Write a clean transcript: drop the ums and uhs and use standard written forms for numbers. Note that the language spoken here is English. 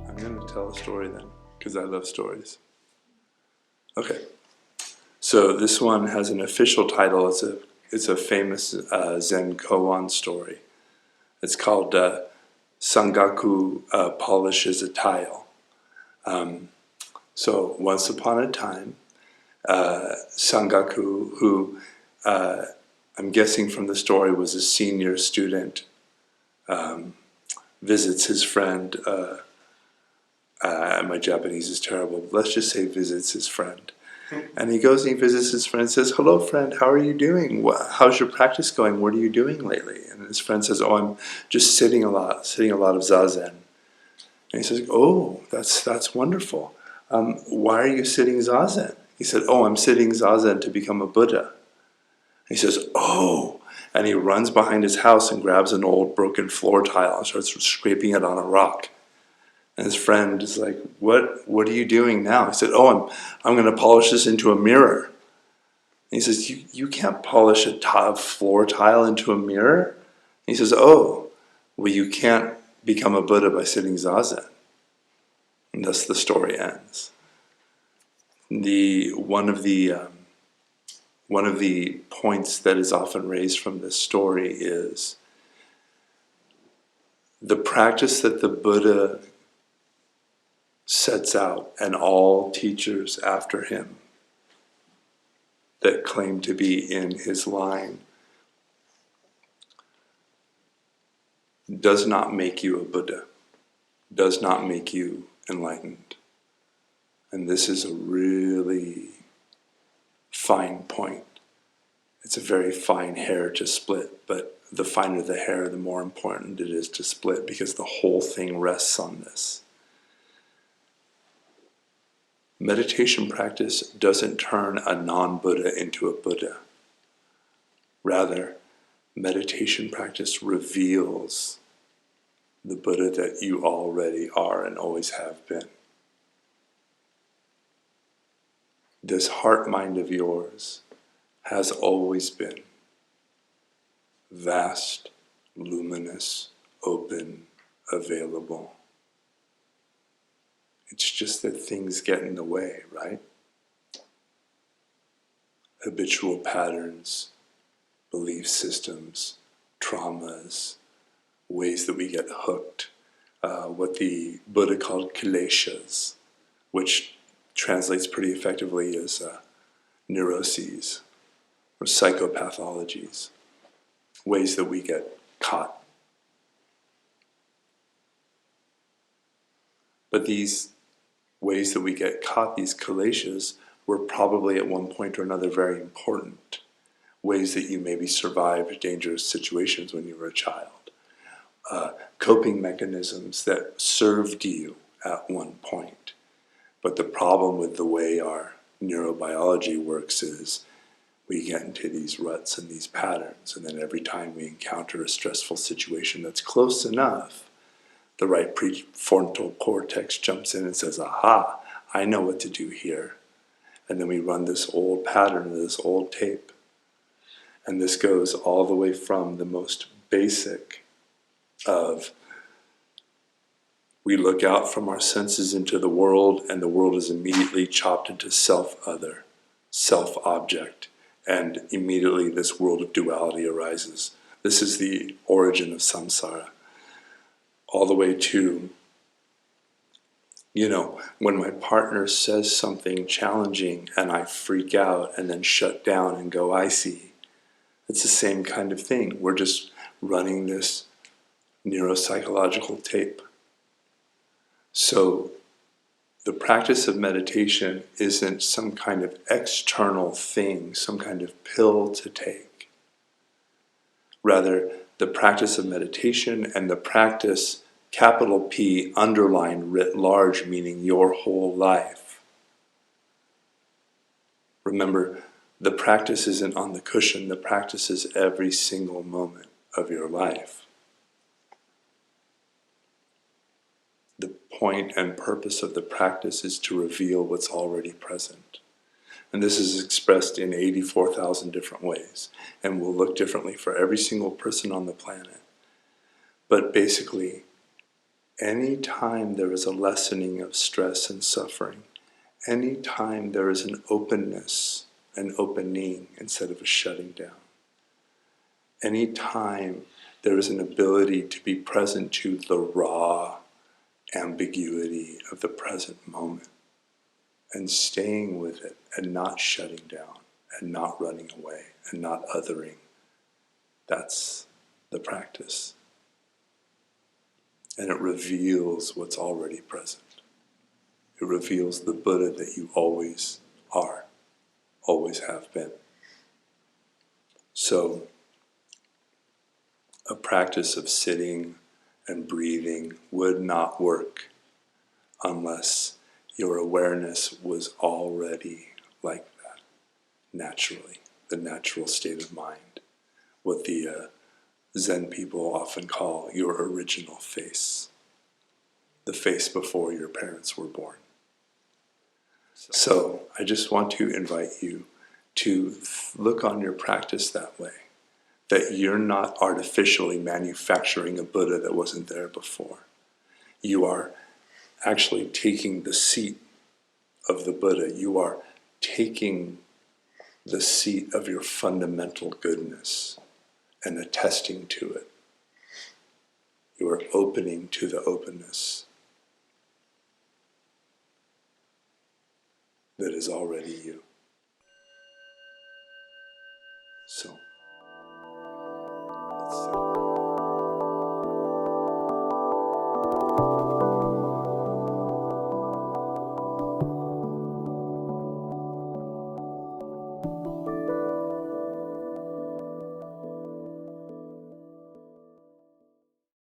I'm going to tell a story then, because I love stories. Okay, so this one has an official title. It's a famous Zen koan story. It's called Nangaku Polishes a Tile. So once upon a time, Nangaku, who I'm guessing from the story was a senior student, visits his friend. My Japanese is terrible, but let's just say visits his friend. And he goes and he visits his friend and says, "Hello, friend, how are you doing? How's your practice going? What are you doing lately?" And his friend says, "Oh, I'm just sitting a lot of zazen." And he says, "Oh, that's wonderful. Why are you sitting zazen?" He said, "Oh, I'm sitting zazen to become a Buddha." He says, "Oh," and he runs behind his house and grabs an old broken floor tile and starts scraping it on a rock. And his friend is like, What are you doing now?" He said, "Oh, I'm going to polish this into a mirror." And he says, You can't polish a floor tile into a mirror?" And he says, "Oh, well, you can't become a Buddha by sitting zazen." And thus the story ends. One of the points that is often raised from this story is the practice that the Buddha sets out, and all teachers after him that claim to be in his line, does not make you a Buddha, does not make you enlightened. And this is a really fine point. It's a very fine hair to split, but the finer the hair, the more important it is to split, because the whole thing rests on this. Meditation practice doesn't turn a non-Buddha into a Buddha. Rather, meditation practice reveals the Buddha that you already are and always have been. This heart-mind of yours has always been vast, luminous, open, available. It's just that things get in the way, right? Habitual patterns, belief systems, traumas, ways that we get hooked, what the Buddha called kileshas, which translates pretty effectively as neuroses or psychopathologies, ways that we get caught. But these ways that we get caught, these kileshas, were probably at one point or another very important. Ways that you maybe survived dangerous situations when you were a child. Coping mechanisms that served you at one point. But the problem with the way our neurobiology works is we get into these ruts and these patterns, and then every time we encounter a stressful situation that's close enough, the right prefrontal cortex jumps in and says, "Aha, I know what to do here." And then we run this old pattern, this old tape. And this goes all the way from the most basic of we look out from our senses into the world, and the world is immediately chopped into self-other, self-object, and immediately this world of duality arises. This is the origin of samsara. All the way to, when my partner says something challenging and I freak out and then shut down and go, "I see." It's the same kind of thing. We're just running this neuropsychological tape. So the practice of meditation isn't some kind of external thing, some kind of pill to take. Rather, the practice of meditation and the practice, capital P, underlined, writ large, meaning your whole life. Remember, the practice isn't on the cushion, the practice is every single moment of your life. The point and purpose of the practice is to reveal what's already present. And this is expressed in 84,000 different ways, and will look differently for every single person on the planet. But basically, Anytime there is a lessening of stress and suffering, anytime there is an openness, an opening instead of a shutting down, anytime there is an ability to be present to the raw ambiguity of the present moment and staying with it and not shutting down and not running away and not othering, that's the practice. And it reveals what's already present. It reveals the Buddha that you always are, always have been. So, a practice of sitting and breathing would not work unless your awareness was already like that, naturally, the natural state of mind, what the Zen people often call your original face, the face before your parents were born. So I just want to invite you to look on your practice that way, that you're not artificially manufacturing a Buddha that wasn't there before. You are actually taking the seat of the Buddha. You are taking the seat of your fundamental goodness and attesting to it. You are opening to the openness that is already you. So